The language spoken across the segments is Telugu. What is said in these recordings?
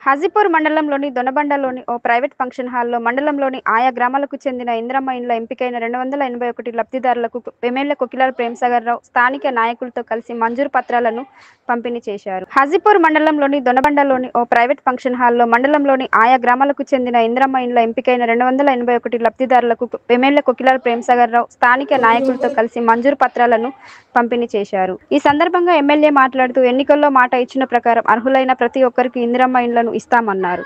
హాజీపూర్ మండలంలోని దొనబండలోని ఓ ప్రైవేట్ ఫంక్షన్ హాల్లో మండలంలోని ఆయా గ్రామాలకు చెందిన ఇందిరమ్మ ఇండ్ల ఎంపికైన 281 లబ్ధిదారులకు ఎమ్మెల్యే కొకిలాల ప్రేమసాగర్ రావు స్థానిక నాయకులతో కలిసి మంజూరు పత్రాలను పంపిణీ చేశారు. హాజీపూర్ మండలంలోని దొనబండలోని ఓ ప్రైవేట్ ఫంక్షన్ హాల్లో మండలంలోని ఆయా గ్రామాలకు చెందిన ఇందిరమ్మ ఇండ్ల ఎంపికైన 281 లబ్ధిదారులకు ఎమ్మెల్యే కొకిలాల ప్రేమసాగర్ రావు స్థానిక నాయకులతో కలిసి మంజూరు పత్రాలను పంపిణీ చేశారు. ఈ సందర్భంగా ఎమ్మెల్యే మాట్లాడుతూ ఎన్నికల్లో మాట ఇచ్చిన ప్రకారం అర్హులైన ప్రతి ఒక్కరికి ఇందిరమ్మ ఇండ్లను ఇస్తామన్నారు.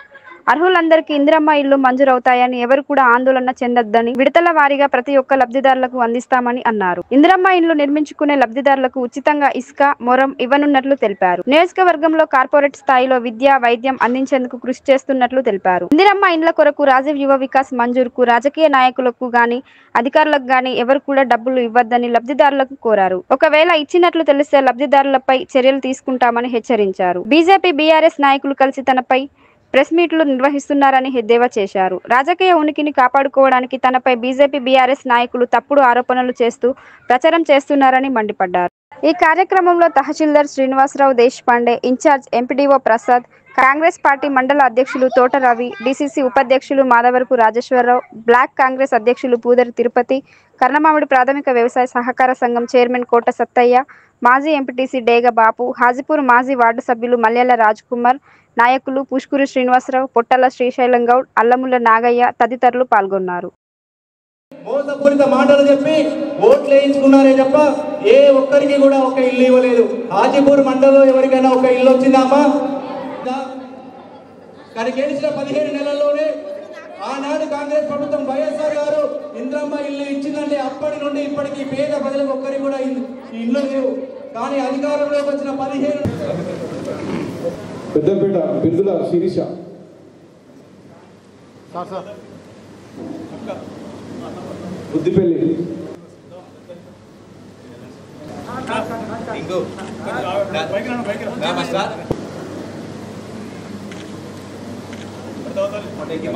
అర్హులందరికీ ఇందిరమ్మ ఇళ్లు మంజూరవుతాయని ఎవరు కూడా ఆందోళన చెందొద్దని విడతల వారీగా ప్రతి ఒక్క లబ్ధిదారులకు అందిస్తామని అన్నారు. ఇందిరమ్మ ఇండ్లు నిర్మించుకునే లబ్ధిదారులకు ఉచితంగా ఇసుక, మొరం ఇవ్వనున్నట్లు తెలిపారు. నియోజకవర్గంలో కార్పొరేట్ స్థాయిలో విద్య, వైద్యం అందించేందుకు కృషి చేస్తున్నట్లు తెలిపారు. ఇందిరమ్మ ఇండ్ల కొరకు రాజీవ్ యువ వికాస్ మంజూరుకు రాజకీయ నాయకులకు గాని అధికారులకు గాని ఎవరు కూడా డబ్బులు ఇవ్వద్దని లబ్ధిదారులకు కోరారు. ఒకవేళ ఇచ్చినట్లు తెలిస్తే లబ్ధిదారులపై చర్యలు తీసుకుంటామని హెచ్చరించారు. బీజేపీ, బీఆర్ఎస్ నాయకులు కలిసి తనపై ప్రెస్ మీట్లు నిర్వహిస్తున్నారని ఎద్దేవా చేశారు. రాజకీయ ఉనికిని కాపాడుకోవడానికి తనపై బీజేపీ, బీఆర్ఎస్ నాయకులు తప్పుడు ఆరోపణలు చేస్తూ ప్రచారం చేస్తున్నారని మండిపడ్డారు. ఈ కార్యక్రమంలో తహసీల్దార్ Srinivasarao Deshpande, incharge MPDO Prasad, Congress party మండల అధ్యక్షులు తోట రవి, డీసీసీ ఉపాధ్యక్షులు మాధవరపు రాజేశ్వరరావు, బ్లాక్ కాంగ్రెస్ అధ్యక్షులు పూదరి తిరుపతి, కర్ణమామిడి ప్రాథమిక వ్యవసాయ సహకార సంఘం చైర్మన్ కోట సత్తయ్య, మాజీ ఎంపీటీసీ డేగ బాపు, హాజీపూర్ మాజీ వార్డు సభ్యులు మల్యాల రాజ్కుమార్, నాయకులు పుష్కూరి శ్రీనివాసరావు, పొట్టల శ్రీశైలం గౌడ్, అల్లముల నాగయ్య తదితరులు పాల్గొన్నారు. మోసపూరిత మాటలు చెప్పి ఓట్లు వేయించుకున్నారే తప్ప ఏ ఒక్కరికి కూడా ఒక ఇల్లు ఇవ్వలేదు. హాజీపూర్ మండలంలో ఎవరికైనా ఒక ఇల్లు వచ్చిందామా? కానీ గెలిచిన 17 నెలల్లోనే ఆనాడు కాంగ్రెస్ ప్రభుత్వం వైఎస్ఆర్ గారు ఇందిరమ్మ ఇల్లు ఇచ్చిందంటే అప్పటి నుండి ఇప్పటికీ పేద ప్రజలకు ఒక్కరికి కూడా ఇల్లు లేవు. కానీ అధికారంలోకి వచ్చిన 15 పెద్దపేట బిందుల శిరీష బుద్దిపల్లి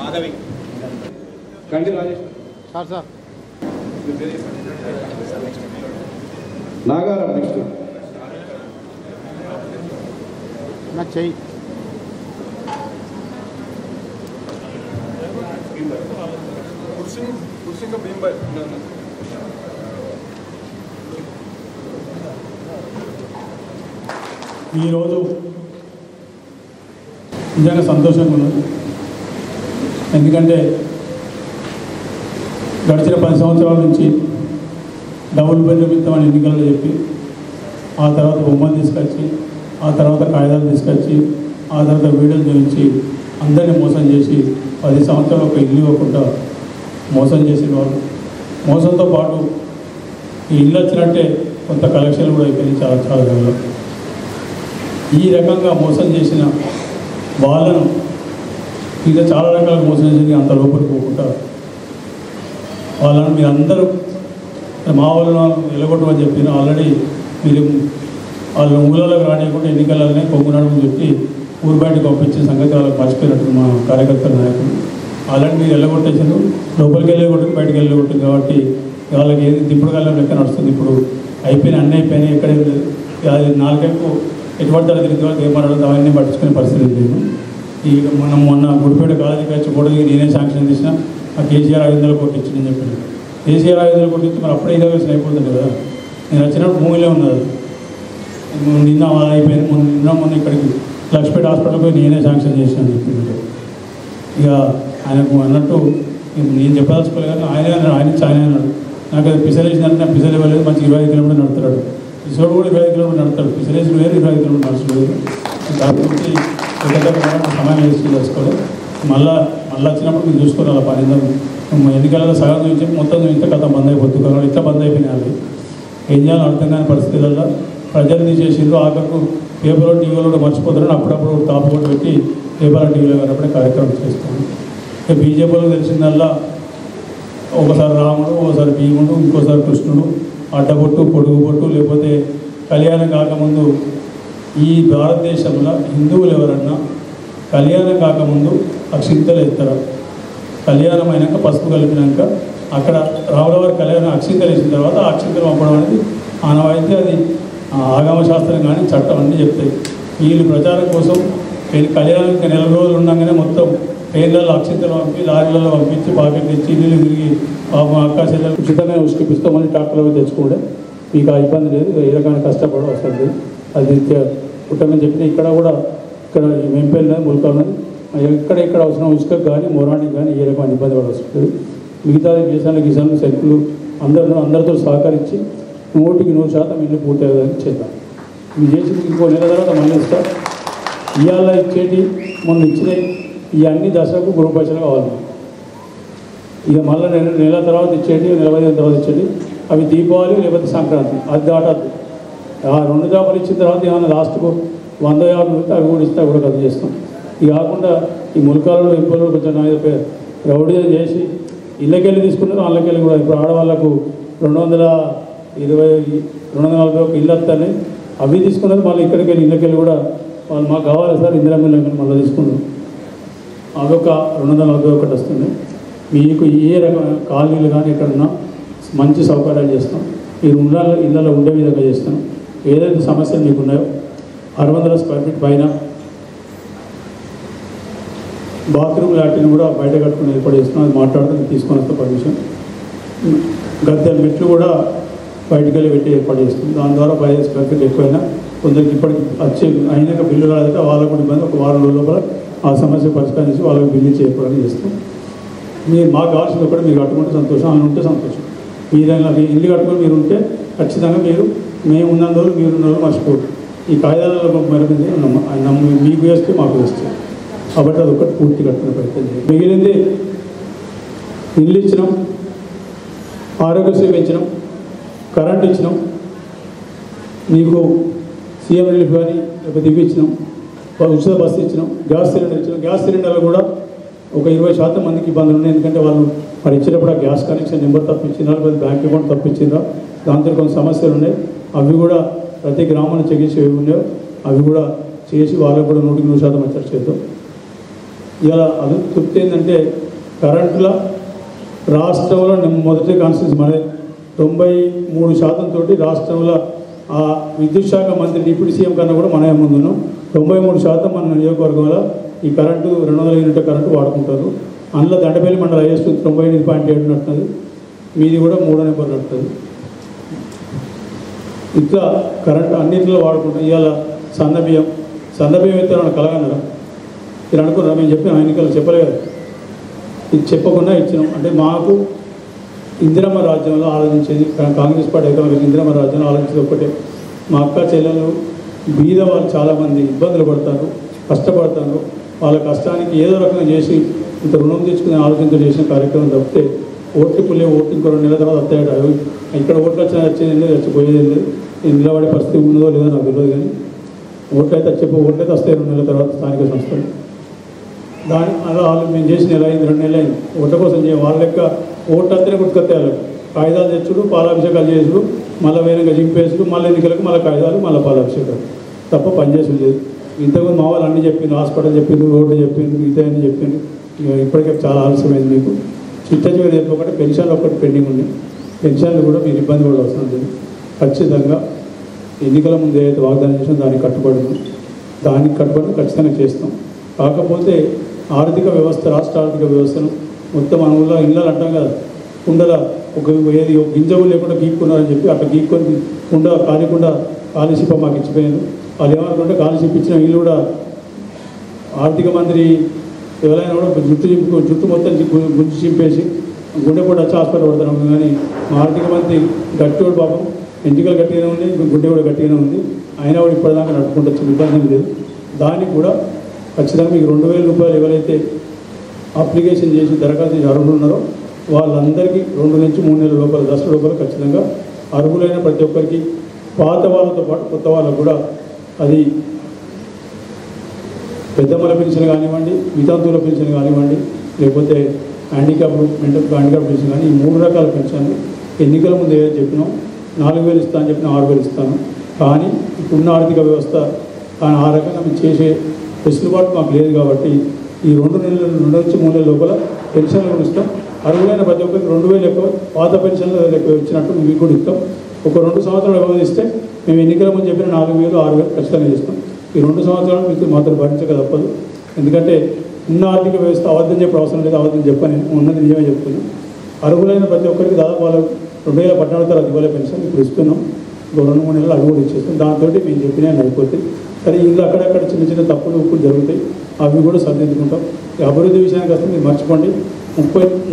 మాధవి కంటి రాజేష్ నాగారం నెక్స్ట్ చెయ్యి ఈరోజు నిజంగా సంతోషంగా ఉన్నది. ఎందుకంటే గడిచిన 10 సంవత్సరాల నుంచి డబుల్ బెడ్రూమ్ ఇస్తామని ఎన్నికల్లో చెప్పి ఆ తర్వాత బొమ్మలు తీసుకొచ్చి ఆ తర్వాత కాగితాలు తీసుకొచ్చి ఆ తర్వాత వీడియోలు చూపించి అందరినీ మోసం చేసి 10 సంవత్సరాలు ఒక ఇల్లు ఇవ్వకుండా మోసం చేసిన వాళ్ళు. మోసంతో పాటు ఈ ఇల్లు వచ్చినట్టే కొంత కలెక్షన్లు కూడా అయిపోయింది చాలా చాలా గల్లో. ఈ రకంగా మోసం చేసిన వాళ్ళను ఇంకా చాలా రకాలుగా మోసం చేసి అంత లోపలికి పోకుండా వాళ్ళని మీరు అందరూ మా వాళ్ళను వెళ్ళగొట్టమని చెప్పిన ఆల్రెడీ మీరు వాళ్ళు ఊళ్ళలోకి రానియకుండా ఎన్నికలనే పొంగునాడని చెప్పి ఊరు బయటకు పంపించే సంగతి వాళ్ళకి మర్చిపోయినట్టు మా కార్యకర్తల నాయకులు ఆల్రెడీ మీరు వెళ్ళగొట్టేసారు. లోపలికి వెళ్ళగొట్టు బయటకు వెళ్ళగొట్టు కాబట్టి వాళ్ళకి ఏది దిప్పుడు కాలం లెక్క నడుస్తుంది. ఇప్పుడు అయిపోయిన అన్నీ అయిపోయినాయి. ఎక్కడే అది 4 ఎటువంటి తిరిగి వాళ్ళకి ఏమన్నా అవన్నీ పట్టించుకునే పరిస్థితి లేదు. ఈ మనం మొన్న గుడిపేట కాలేజీకి వచ్చి కూడా నేనే శాంక్షన్ చేసిన ఆ కేసీఆర్ 500 కోట్లు ఇచ్చిందని చెప్పాను. కేసీఆర్ 500 కోట్లు ఇచ్చి మరి అప్పుడే ఇన్నోవేషన్ అయిపోతుంది కదా. నేను వచ్చినప్పుడు భూమిలో ఉన్నది. నిన్న అయిపోయింది. మొన్న ఇక్కడికి లక్ష్మీపేట హాస్పిటల్ పోయి నేనే శాంక్షన్ చేసినాను చెప్పింది. ఇక ఆయనకు అన్నట్టు నేను చెప్పదలుచుకోలేదు కానీ ఆయన అన్నాడు నాకు అది పిసలేసినట్టు నాకు పిసలు ఇవ్వలేదు. మంచి 25 కిలోమీటర్లు నడుపుతాడు. పిసోడు కూడా 25 కిలోమీటర్లు నడుపుతాడు. పిసలేసిన వేరు 25 కిలోమీటర్లు నడుచుకోలేదు. దాని గురించి సమయం వేసి చేసుకోలేదు. మళ్ళీ వచ్చినప్పుడు మీరు చూసుకోవాలి. అలా 12 ఎన్నికలలో సగం చూపించి మొత్తం చూపిస్తే కథ బంద్ అయిపోతుంది. కాబట్టి ఇట్లా బంద్ అయిపోయినాయి. ఏం చేయాలని అర్థం కాని పరిస్థితులలో ప్రజలు తీసేసిండ్రు. ఆఖరకు పేపర్లో టీవీలో కూడా మర్చిపోతారని అప్పుడప్పుడు టాప్ కూడా పెట్టి పేపర్ టీవీలో కనపడే కార్యక్రమం చేస్తాను. ఇక బీజేపీలో తెలిసిందల్లా ఒకసారి రాముడు, ఒకసారి భీముడు, ఇంకోసారి కృష్ణుడు, అడ్డబొట్టు, పొడుగు బొట్టు, లేకపోతే కళ్యాణం కాకముందు ఈ భారతదేశంలో హిందువులు ఎవరన్నా కళ్యాణం కాకముందు అక్షింతలు ఎత్తారు. కళ్యాణం అయినాక పసుపు కలిపినాక అక్కడ రాములవారి కళ్యాణం అక్షింతలు వేసిన తర్వాత ఆ అక్షింతలు పంపడం అనేది ఆనవాయితీ. అది ఆగమ శాస్త్రం కానీ చట్టం అన్నీ చెప్తాయి. వీళ్ళు ప్రచారం కోసం కళ్యాణానికి నెల రోజులు ఉండగానే మొత్తం ట్రైన్లలో అక్షంతలు పంపి లారీలలో పంపించి పాకెట్ తెచ్చి ఇల్లు తిరిగి అక్క చెల్లెలు ఉచితంగా ఉసుకిపిస్తాం, మళ్ళీ ట్రాక్టర్లో తెచ్చుకుంటే మీకు ఆ ఇబ్బంది లేదు, ఏ రకమైన కష్టపడ వస్తుంది. అది పుట్టమని చెప్పి ఇక్కడ కూడా ఇక్కడ వెంపేలు ములకాలని ఎక్కడ అవసరం ఉసుకకు కానీ మొరానికి కానీ ఏ రకమైన ఇబ్బంది పడ వస్తుంది. మిగతా గిసాన్లు సరుకులు అందరితో సహకరించి 100% ఇల్లు పూర్తి అయ్యేదానికి చేద్దాం. ఇవి చేసి ఇంకో నెల తర్వాత మళ్ళీ ఇస్తా. ఇవాళ ఇచ్చేటి మొన్న ఇచ్చినాయి ఇవన్నీ దసరాకు గ్రూప్ పైసలు కావాలి. ఇక మళ్ళీ నెల తర్వాత ఇచ్చేటి, నెల 15 తర్వాత ఇచ్చేటి అవి దీపావళి లేకపోతే సంక్రాంతి, అది దాటద్దు. ఆ 2 జాబులు ఇచ్చిన తర్వాత ఏమైనా లాస్ట్కు 150 ఉంటే అవి కూడా ఇస్తే కూడా కథ చేస్తాం. ఇది కాకుండా ఈ ములకాలలో ఇంట్లో కొంచెం రౌడీ చేసి ఇళ్ళకెళ్ళి తీసుకున్నారు, వాళ్ళకెళ్ళి కూడా ఇప్పుడు ఆడవాళ్ళకు 240 ఇళ్ళు వస్తాయి, అవి తీసుకున్నారు. మళ్ళీ ఇక్కడికి వెళ్ళి ఇళ్ళకెళ్ళి కూడా వాళ్ళు మాకు కావాలి సార్ ఇందిరామిల్లు మళ్ళీ తీసుకున్నారు, అదొక 241 వస్తుంది. మీకు ఏ రకమైన కాలనీలు కానీ ఎక్కడున్నా మంచి సౌకర్యాలు చేస్తాం. మీరు ఇళ్ళలో ఉండే విధంగా చేస్తాం. ఏదైతే సమస్యలు మీకు ఉన్నాయో 600 స్క్వేర్ ఫీట్ పైన బాత్రూమ్ లాంటిని కూడా బయట కట్టుకుని ఏర్పాటు చేస్తున్నాం. అది మాట్లాడుతుంది తీసుకొని వస్తే పర్మిషన్. గద్దె మెట్లు కూడా బయటికి వెళ్ళి పెట్టి ఏర్పాటు చేస్తుంది. దాని ద్వారా 5 స్క్వేర్ ఫీట్ ఎక్కువైనా కొందరికి ఇప్పటికి అయినాక బిల్లు రాలేదంటే వాళ్ళకు కూడా ఇబ్బంది. ఒక వారం రోజుల లోపల ఆ సమస్య పరిష్కరించి వాళ్ళకి బిల్లు చేయకపోవడానికి చేస్తాం. మీరు మాకు కావాల్సింది కూడా మీరు కట్టుకుంటే సంతోషం, అని ఉంటే సంతోషం. మీరైనా ఇల్లు కట్టుకొని మీరు ఉంటే ఖచ్చితంగా మేము ఉన్నందు రోజులు మీరు ఉన్న రోజులు మర్చిపోరు. ఈ కాగితాలలో మరిపింది మీకు వేస్తే మాకు వేస్తే కాబట్టి అదొకటి పూర్తి కట్టుకునే ప్రయత్నం చేయాలి. మిగిలింది ఇల్లు ఇచ్చినాం, ఆరోగ్యశ్రీ పెంచినాం, కరెంట్ ఇచ్చినాం, నీకు సీఎం రిలీఫ్ కానీ లేకపోతే ఇవి ఇచ్చినాం, ఉచిత బస్సు ఇచ్చినాం, గ్యాస్ సిలిండర్ ఇచ్చినాం. గ్యాస్ సిలిండర్లు కూడా ఒక 20% మందికి ఇబ్బందులు ఉన్నాయి. ఎందుకంటే వాళ్ళు మరి ఇచ్చినప్పుడు ఆ గ్యాస్ కనెక్షన్ నెంబర్ తప్పించినారు, లేదా బ్యాంక్ అకౌంట్ తప్పించిందా, దాంతో కొన్ని సమస్యలు ఉన్నాయి. అవి కూడా ప్రతి గ్రామాన్ని చెక్ చేసి ఏమి ఉన్నాయో అవి కూడా చేసి వాళ్ళకు కూడా 100% వచ్చేట్టు చేద్దాం. ఇలా అది తృప్తి ఏంటంటే కరెంటులో రాష్ట్రంలో మొదటి కాన్స్టిట్యూన్సీ మన 93% తోటి రాష్ట్రంలో ఆ విద్యుత్ శాఖ మంత్రి డిప్యూటీ సీఎం కన్నా కూడా మనమే ముందున్నాం. 93% మన నియోజకవర్గంలో ఈ కరెంటు 200 యూనిట్ల కరెంటు వాడుకుంటారు. అందులో దండపల్లి మండలం హైయెస్ట్ 98.7 నడుతుంది, మీది కూడా 3వ నెంబర్ నడుతుంది. ఇట్లా కరెంటు అన్నింటిలో వాడుకుంటాం. ఇవాళ సన్నబియ్యం అయితే మనం కలగనరా మీరు అనుకున్నారా? మేము చెప్పిన ఎన్నికలు చెప్పలేదు, ఇది చెప్పకుండా ఇచ్చినాం. అంటే మాకు ఇందిరమ్మ రాజ్యంలో ఆలోచించేది కాంగ్రెస్ పార్టీ ఎకనామిక్ ఇందిరమ్మ రాజ్యంలో ఆలోచించేది ఒకటే. మా అక్క చెల్లెలు బీద వాళ్ళు చాలామంది ఇబ్బందులు పడతారు, కష్టపడతారు. వాళ్ళ కష్టానికి ఏదో రకంగా చేసి ఇంత రుణం తెచ్చుకునే ఆలోచనతో చేసిన కార్యక్రమం తప్పితే ఓట్లు పుల్లే ఓట్లు ఇంకో 2 నెలల తర్వాత వస్తాయట. ఇక్కడ ఓట్లు వచ్చేది లేదు, వచ్చిపోయేది లేదు. నేను నిలబడే పరిస్థితి ఉందో లేదో నాకు తెలియదు, కానీ ఓట్లు అయితే ఓట్లయితే వస్తాయి 2 నెలల తర్వాత స్థానిక సంస్థలు. అలా వాళ్ళు మేము చేసిన 2 నెలలు అయింది. ఓట్ల కోసం వాళ్ళ లెక్క ఓట్లు అంతనే గుర్తుకొత్తారు. కాగితాలు తెచ్చుడు, పాలాభిషేకాలు చేసుడు, మళ్ళీ వేరేగా జింపేసుడు, మళ్ళీ ఎన్నికలకు మళ్ళీ కాగితాలు, మళ్ళీ పాలాభిషేకాలు తప్ప పనిచేసుడు లేదు. ఇంతకుముందు మా వాళ్ళు అన్నీ చెప్పిండు, హాస్పిటల్ చెప్పిండు, రోడ్డు చెప్పిండు, మిగతా అన్నీ చెప్పిండు. ఇప్పటికే చాలా ఆలస్యమైంది. మీకు చిట్ట చివరి చెప్పకుండా పెన్షన్లు ఒకటి పెండింగ్ ఉంది. పెన్షన్లు కూడా మీరు ఇబ్బంది పడే అవసరం లేదు. ఖచ్చితంగా ఎన్నికల ముందు ఏదైతే వాగ్దానం చేసినా దానికి కట్టుబడి ఖచ్చితంగా చేస్తాం. కాకపోతే ఆర్థిక వ్యవస్థ, రాష్ట్ర ఆర్థిక వ్యవస్థను మొత్తం మన ఊళ్ళో ఇళ్ళలు అంటాం కదా, కుండల ఒక ఏది గింజలు లేకుండా గీక్కున్నారని చెప్పి అట్లా గీక్కొని కాకుండా కాలుష్యం మాకు ఇచ్చిపోయారు. వాళ్ళు ఏమనుకుంటే కాలుష్యం ఇచ్చిన వీళ్ళు కూడా ఆర్థిక మంత్రి ఎవరైనా కూడా జుట్టు మొత్తం గుంజు చింపేసి గుండెపోటు వచ్చి హాస్పిటల్ పడుతున్నాం. కానీ మా ఆర్థిక మంత్రి గట్టివాడు పాపం, ఎన్నికలు గట్టిగానే ఉంది, గుండె కూడా గట్టిగానే ఉంది. అయినా కూడా ఇప్పటిదాకా నడుపుకుంటూ వచ్చిన ఇబ్బంది లేదు. దానికి కూడా ఖచ్చితంగా మీకు 2,000 రూపాయలు ఎవరైతే అప్లికేషన్ చేసి దరఖాస్తు చేసి అర్హులు ఉన్నారో వాళ్ళందరికీ 2 నుంచి 3 నెలల లోపల, దసరా లోపల ఖచ్చితంగా అర్హులైన ప్రతి ఒక్కరికి, పాత వాళ్ళతో పాటు కొత్త వాళ్ళకు కూడా అది పెద్దమ్మల పెన్షన్ కానివ్వండి, వితంతువుల పెన్షన్ కానివ్వండి, లేకపోతే హ్యాండిక్యాప్ పెన్షన్ కానీ, ఈ 3 రకాల పెన్షన్లు ఎన్నికల ముందు ఏదో చెప్పినాం 4,000 ఇస్తాను చెప్పిన 6,000 ఇస్తాను. కానీ ఇప్పుడున్న ఆర్థిక వ్యవస్థ కానీ ఆ రకంగా మేము చేసే వెసులుబాటు మాకు లేదు. కాబట్టి ఈ 2 నుంచి 3 నెలల లోపల పెన్షన్లు కూడా ఇస్తాం. అర్హులైన ప్రతి ఒక్కరికి 2,000 ఎక్కువ, పాత పెన్షన్లు ఎక్కువ ఇచ్చినట్టు మీకు కూడా ఇస్తాం. ఒక 2 సంవత్సరాలు వ్యవధిస్తే మేము ఎన్నికల ముందు చెప్పిన 4,000, 6,000 ఖచ్చితంగా చేస్తాం. ఈ 2 సంవత్సరాలు మీకు మాత్రం భరించక తప్పదు. ఎందుకంటే ఉన్న ఆర్థిక వ్యవస్థ అబద్ధం చెప్పే అవసరం లేదు, అబద్ధం చెప్పని ఉన్నది నిజమే చెప్తున్నాను. అర్హులైన ప్రతి ఒక్కరికి దాదాపు వాళ్ళకు 2014 తర్వాత ఇవ్వలే పెన్షన్ ఇప్పుడు ఇస్తున్నాం. 2-3 నెలలు అది కూడా ఇచ్చేస్తాం. దాంతో మేము చెప్పినా అయిపోతాయి. సరే ఇందులో అక్కడక్కడ చిన్న చిన్న తప్పులు ఉప్పులు జరుగుతాయి, అవి కూడా సరిదిద్దుకుంటాం. అభివృద్ధి విషయానికి వస్తే మీరు మర్చిపోండి,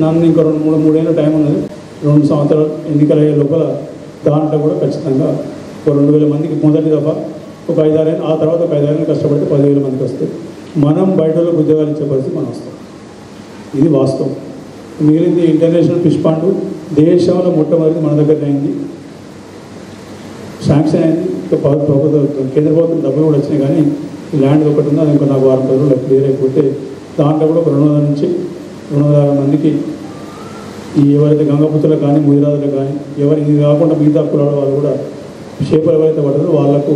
నన్ను ఇంకా 2-3 ఏళ్ళ టైం ఉన్నది. 2 సంవత్సరాలు ఎన్నికలు అయ్యే లోపల దాంట్లో కూడా ఖచ్చితంగా 2,000 మందికి మొదటి దఫా ఒక 5-6 ఏళ్ళు, ఆ తర్వాత ఒక 5-6 ఏళ్ళు కష్టపడితే 10,000 మందికి వస్తాయి. మనం బయట వాళ్ళకి ఉద్యోగాలు ఇచ్చే పరిస్థితి మనం వస్తాం. ఇది వాస్తవం. మిగిలింది ఇంటర్నేషనల్ ఫిష్ పాండ్ దేశంలో మొట్టమొదటి మన దగ్గర అయింది, శాంక్షన్ అయింది. ప్రభుత్వం కేంద్ర ప్రభుత్వం డబ్బులు కూడా వచ్చినాయి, కానీ ఈ ల్యాండ్ ఒకటి ఉంది, అది ఇంకో నాకు 6 రోజులు క్లియర్ అయిపోతే దాంట్లో కూడా 200 నుంచి 250 మందికి ఈ ఎవరైతే గంగపుత్రులకు కానీ ముదిరాజులకు కానీ ఎవరు ఇది కాకుండా మిగతా కులాల వాళ్ళు కూడా చేపలు ఎవరైతే పడతారో వాళ్లకు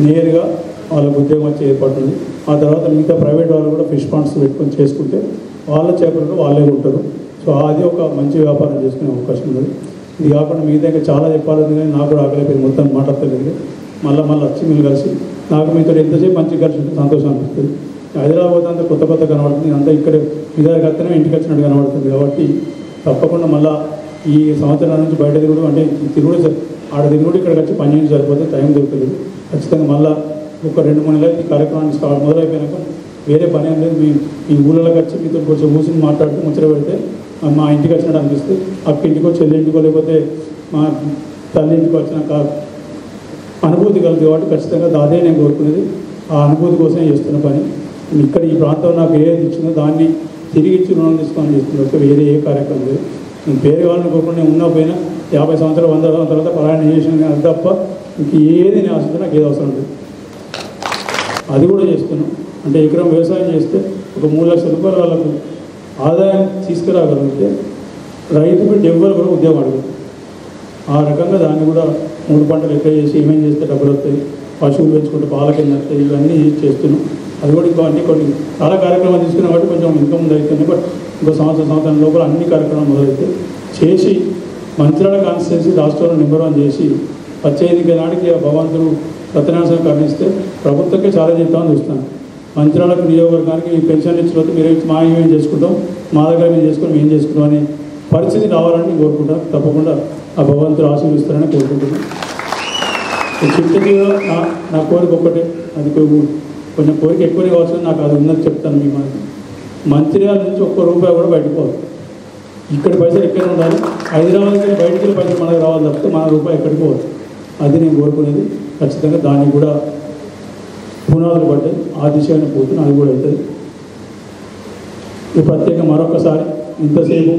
నేరుగా వాళ్ళకు ఉద్యోగం వచ్చే ఏర్పాటు ఉంది. ఆ తర్వాత మిగతా ప్రైవేట్ వాళ్ళు కూడా ఫిష్ పాండ్స్ పెట్టుకొని చేసుకుంటే వాళ్ళ చేపలు వాళ్ళే ఉంటారు. సో అది ఒక మంచి వ్యాపారం చేసుకునే అవకాశం ఉంది. ఇది కాకుండా మిగతా ఇంకా చాలా చెప్పాలని కానీ నాకు కూడా ఆకలిపోయింది, మొత్తం మాట్లాడలేదు. మళ్ళీ వచ్చి మీరు కలిసి నాకు మీతో ఎంతసేపు మంచి కలిసి ఉంటే సంతోషం అనిపిస్తుంది. హైదరాబాద్ అంతా కొత్త కనబడుతుంది, అంతా ఇక్కడ విధాలుగా వస్తేనే ఇంటికి వచ్చినట్టు కనబడుతుంది. కాబట్టి తప్పకుండా మళ్ళీ ఈ సంవత్సరం నుంచి బయట తిరుగుడు అంటే తిరుగుడు ఆడ తిరుగుడు ఇక్కడికి వచ్చి పని చేసి సరిపోతే టైం దొరకలేదు. ఖచ్చితంగా మళ్ళీ ఒక 2-3 నెలలు ఈ కార్యక్రమాన్ని మొదలైపోయినాక వేరే పని ఏం లేదు. మీ ఊళ్ళలోకి వచ్చి మీతో కొంచెం కూర్చొని మాట్లాడుతూ ముచ్చట పెడితే మా ఇంటికి వచ్చినట్టు అనిపిస్తుంది. అక్క ఇంటికో చెల్లి ఇంటికో లేకపోతే మా తల్లి ఇంటికి వచ్చినాక అనుభూతి కలుగుతుంది. కాబట్టి ఖచ్చితంగా అదే నేను కోరుకునేది, ఆ అనుభూతి కోసం చేస్తున్న పని. ఇక్కడ ఈ ప్రాంతం నాకు ఏది ఇచ్చిందో దాన్ని తిరిగి ఇచ్చి రుణం తీసుకొని చేస్తున్నారు. వేరే ఏ కార్యక్రమం లేదు. నేను పేరు వాళ్ళని కోరుకుంటే నేను ఉన్నా పోయినా 50 సంవత్సరాలు 100 సంవత్సరాల తర్వాత పలాయన చేసిన అది తప్ప ఇంక ఏది నేను ఆశిస్తే నాకు ఏది అవసరం లేదు. అది కూడా చేస్తున్నాం. అంటే ఎకరం వ్యవసాయం చేస్తే ఒక 3 లక్షల రూపాయలు వాళ్ళకు ఆదాయం తీసుకురాగలిగితే రైతు బిడ్డ ఎవ్వరు కూడా ఉద్యోగం అడగదు. ఆ రకంగా దాన్ని కూడా 3 పంటలు ఎక్కువ చేసి ఏమేమి చేస్తే డబ్బులు వస్తాయి, పశువులు పెంచుకుంటే పాల కింద వస్తాయి, ఇవన్నీ చేస్తున్నాం. అది కూడా ఇంకో అన్ని కొన్ని చాలా కార్యక్రమాలు తీసుకున్నాం కాబట్టి కొంచెం ఇంకా ముందు అవుతుంది. బట్ ఇంకో సంవత్సరం లోపల అన్ని కార్యక్రమాలు మొదలైతే చేసి మంత్రాల కాన్స్టిట్యున్సీ రాష్ట్రంలో నెంబర్ 1 చేసి వచ్చే ఎన్నికల నాటికి భగవంతుడు సత్యనారాయణ కరుణిస్తే ప్రభుత్వకే చాలా చెప్తామని చూస్తాను. మంత్రాలకు నియోజకవర్గానికి ఈ పెన్షన్ ఇచ్చినప్పుడు మీరు మా ఏమేం చేసుకుంటాం, మా దగ్గర మేము చేసుకుని మేము చేసుకుంటాం అనే పరిస్థితి రావాలని కోరుకుంటాను. తప్పకుండా ఆ భగవంతుడు ఆశీర్వదిస్తారని కోరుకుంటున్నాను. చిట్టజీవిలో నా కోరిక ఒక్కటే, అది కొంచెం కోరిక ఎక్కువనే కావచ్చు, నాకు అది ఉన్నది చెప్తాను. మీ మంచిర్యాల నుంచి ₹1 కూడా బయటకు పోదు. ఇక్కడ పైసలు ఎక్కడ ఉండాలి, హైదరాబాద్కి బయటికి వెళ్ళి పైసలు మనకు రావాలి తప్పితే మన రూపాయి ఎక్కడికి పోదు. అది నేను కోరుకునేది. ఖచ్చితంగా దానికి కూడా పునాదులు పడ్డాయి, ఆ దిశగానే పోతుంది, అది కూడా అవుతుంది. ఈ ప్రత్యేకంగా మరొకసారి ఇంతసేపు